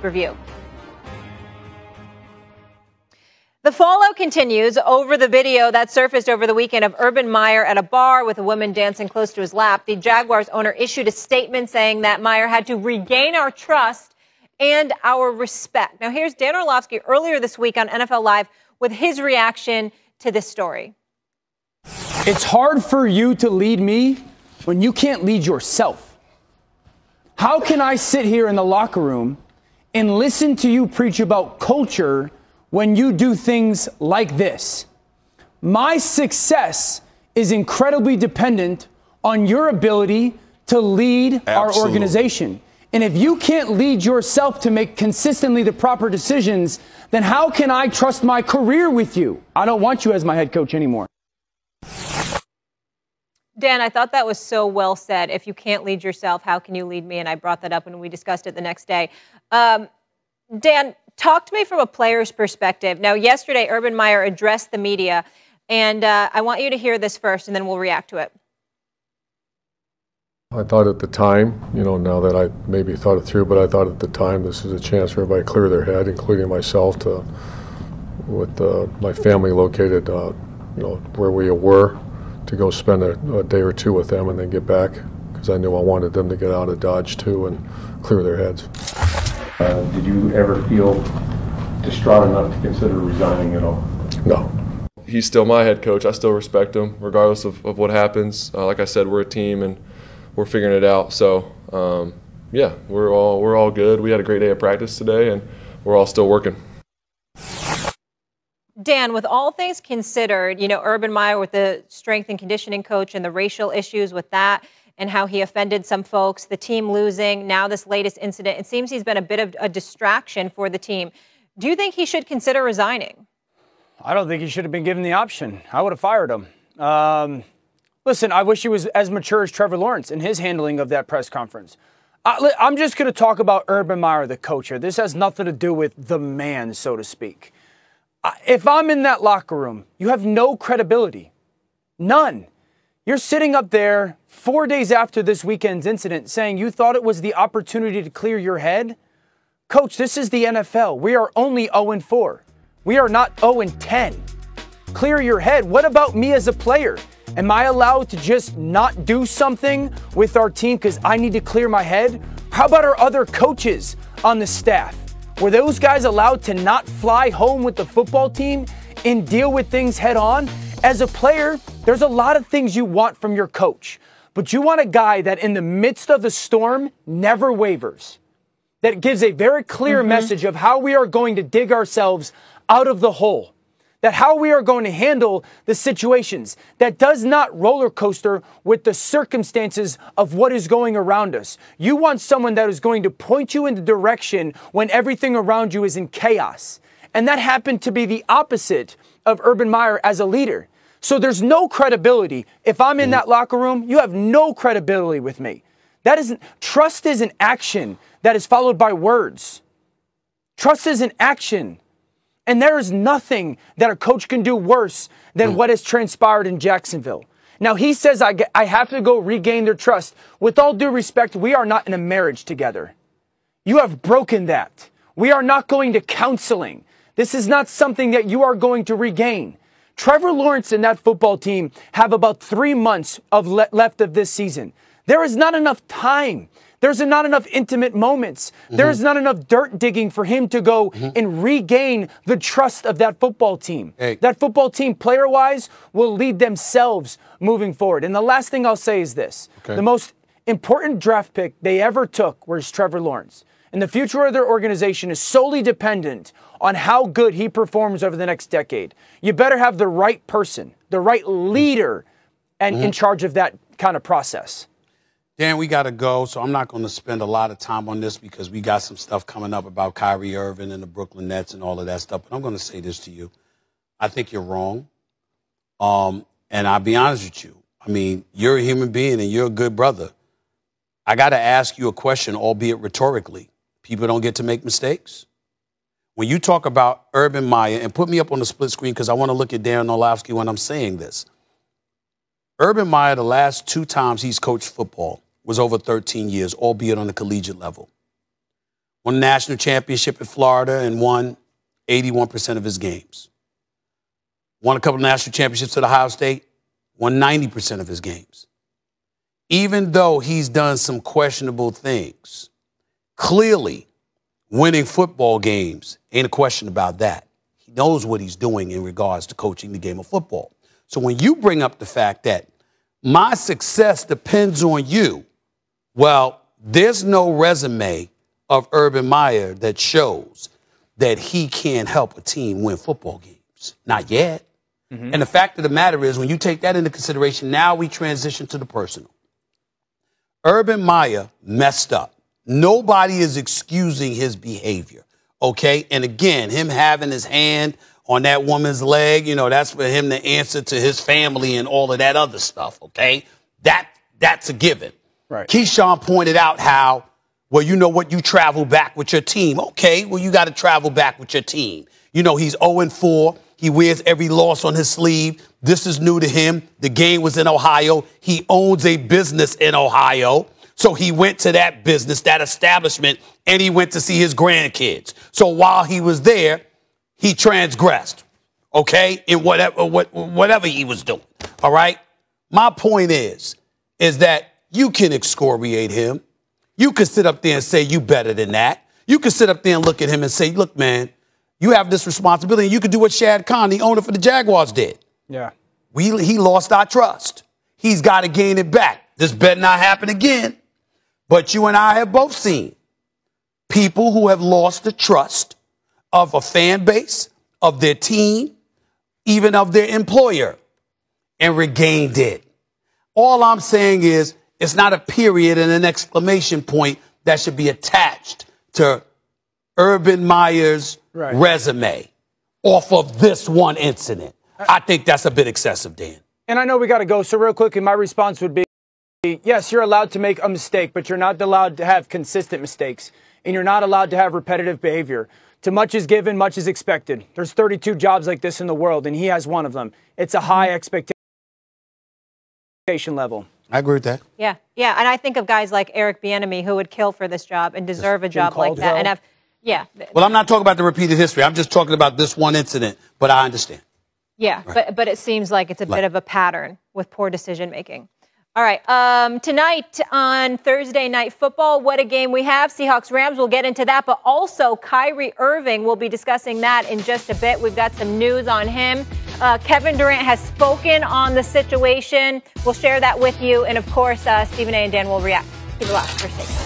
review. The fallout continues over the video that surfaced over the weekend of Urban Meyer at a bar with a woman dancing close to his lap. The Jaguars owner issued a statement saying that Meyer had to regain our trust and our respect. Now, here's Dan Orlovsky earlier this week on NFL Live with his reaction to this story. It's hard for you to lead me when you can't lead yourself. How can I sit here in the locker room and listen to you preach about culture when you do things like this? My success is incredibly dependent on your ability to lead our organization. And if you can't lead yourself to make consistently the proper decisions, then how can I trust my career with you? I don't want you as my head coach anymore. Dan, I thought that was so well said. If you can't lead yourself, how can you lead me? And I brought that up when we discussed it the next day. Dan, talk to me from a player's perspective. Now, yesterday, Urban Meyer addressed the media, and I want you to hear this first, and then we'll react to it. I thought at the time, now that I maybe thought it through, but I thought at the time this is a chance for everybody to clear their head, including myself, with my family located, where we were, to go spend a day or two with them and then get back, because I knew I wanted them to get out of Dodge too and clear their heads. Did you ever feel distraught enough to consider resigning at all? No. He's still my head coach. I still respect him, regardless of what happens. Like I said, we're a team and we're figuring it out. So, yeah, we're all good. We had a great day of practice today, and we're all still working. Dan, with all things considered, Urban Meyer with the strength and conditioning coach and the racial issues with that and how he offended some folks, the team losing, now this latest incident, it seems he's been a bit of a distraction for the team. Do you think he should consider resigning? I don't think he should have been given the option. I would have fired him. Listen, I wish he was as mature as Trevor Lawrence in his handling of that press conference. I'm just going to talk about Urban Meyer, the coach here. This has nothing to do with the man, so to speak. If I'm in that locker room, you have no credibility. None. You're sitting up there 4 days after this weekend's incident saying you thought it was the opportunity to clear your head. Coach, this is the NFL. We are only 0-4. We are not 0-10. Clear your head. What about me as a player? Am I allowed to just not do something with our team because I need to clear my head? How about our other coaches on the staff? Were those guys allowed to not fly home with the football team and deal with things head on? As a player, there's a lot of things you want from your coach, but you want a guy that in the midst of the storm never wavers, that gives a very clear message of how we are going to dig ourselves out of the hole, that how we are going to handle the situations, that does not roller coaster with the circumstances of what is going around us. You want someone that is going to point you in the direction when everything around you is in chaos. And that happened to be the opposite of Urban Meyer as a leader. So there's no credibility. If I'm in that locker room, you have no credibility with me. Trust is an action that is followed by words. Trust is an action. And there is nothing that a coach can do worse than what has transpired in Jacksonville. Now, he says, I have to go regain their trust. With all due respect, we are not in a marriage together. You have broken that. We are not going to counseling. This is not something that you are going to regain. Trevor Lawrence and that football team have about 3 months left of this season. There is not enough time. There's not enough intimate moments. There is not enough dirt digging for him to go and regain the trust of that football team. That football team, player-wise, will lead themselves moving forward. And the last thing I'll say is this. The most important draft pick they ever took was Trevor Lawrence. And the future of their organization is solely dependent on how good he performs over the next decade. You better have the right person, the right leader, and in charge of that kind of process. Dan, we got to go, so I'm not going to spend a lot of time on this because we got some stuff coming up about Kyrie Irving and the Brooklyn Nets and all of that stuff. But I'm going to say this to you. I think you're wrong. And I'll be honest with you. I mean, you're a human being and you're a good brother. I got to ask you a question, albeit rhetorically. People don't get to make mistakes. When you talk about Urban Meyer, and put me up on the split screen because I want to look at Darren Orlovsky when I'm saying this. Urban Meyer, the last 2 times he's coached football, was over 13 years, albeit on the collegiate level. won a national championship in Florida and won 81% of his games. Won a couple of national championships at Ohio State, won 90% of his games. Even though he's done some questionable things, clearly winning football games ain't a question about that. He knows what he's doing in regards to coaching the game of football. So when you bring up the fact that my success depends on you, well, there's no resume of Urban Meyer that shows that he can help a team win football games. Not yet. Mm-hmm. And the fact of the matter is, when you take that into consideration, now we transition to the personal. Urban Meyer messed up. Nobody is excusing his behavior, okay? And again, him having his hand on that woman's leg, that's for him to answer to his family and all of that other stuff, okay? That's a given. Right. Keyshawn pointed out how, well, you know what, you travel back with your team. Okay, well, you got to travel back with your team. He's 0-4. He wears every loss on his sleeve. This is new to him. The game was in Ohio. He owns a business in Ohio. So he went to that business, that establishment, and he went to see his grandkids. So while he was there, he transgressed, okay, in whatever he was doing, all right? My point is that you can excoriate him. You can sit up there and say you better than that. You can sit up there and look at him and say, look, man, you have this responsibility. You can do what Shad Khan, the owner for the Jaguars, did. Yeah. He lost our trust. He's got to gain it back. This better not happen again. But you and I have both seen people who have lost the trust of a fan base, of their team, even of their employer, and regained it. All I'm saying is it's not a period and an exclamation point that should be attached to Urban Meyer's resume off of this one incident. I think that's a bit excessive, Dan. And I know we got to go, so real quickly, my response would be, yes, you're allowed to make a mistake, but you're not allowed to have consistent mistakes, and you're not allowed to have repetitive behavior. To much is given, much is expected. There's 32 jobs like this in the world, and he has one of them. It's a high expectation level. I agree with that. Yeah, yeah, and I think of guys like Eric Bieniemy who would kill for this job and deserve a job like that. And well, I'm not talking about the repeated history. I'm just talking about this one incident, but I understand. Yeah, but it seems like it's a bit of a pattern with poor decision making. All right, tonight on Thursday Night Football, what a game we have. Seahawks-Rams, we'll get into that, but also Kyrie Irving, we'll be discussing that in just a bit. We've got some news on him. Kevin Durant has spoken on the situation. We'll share that with you. And, of course, Stephen A. and Dan will react. Keep it watching for a second.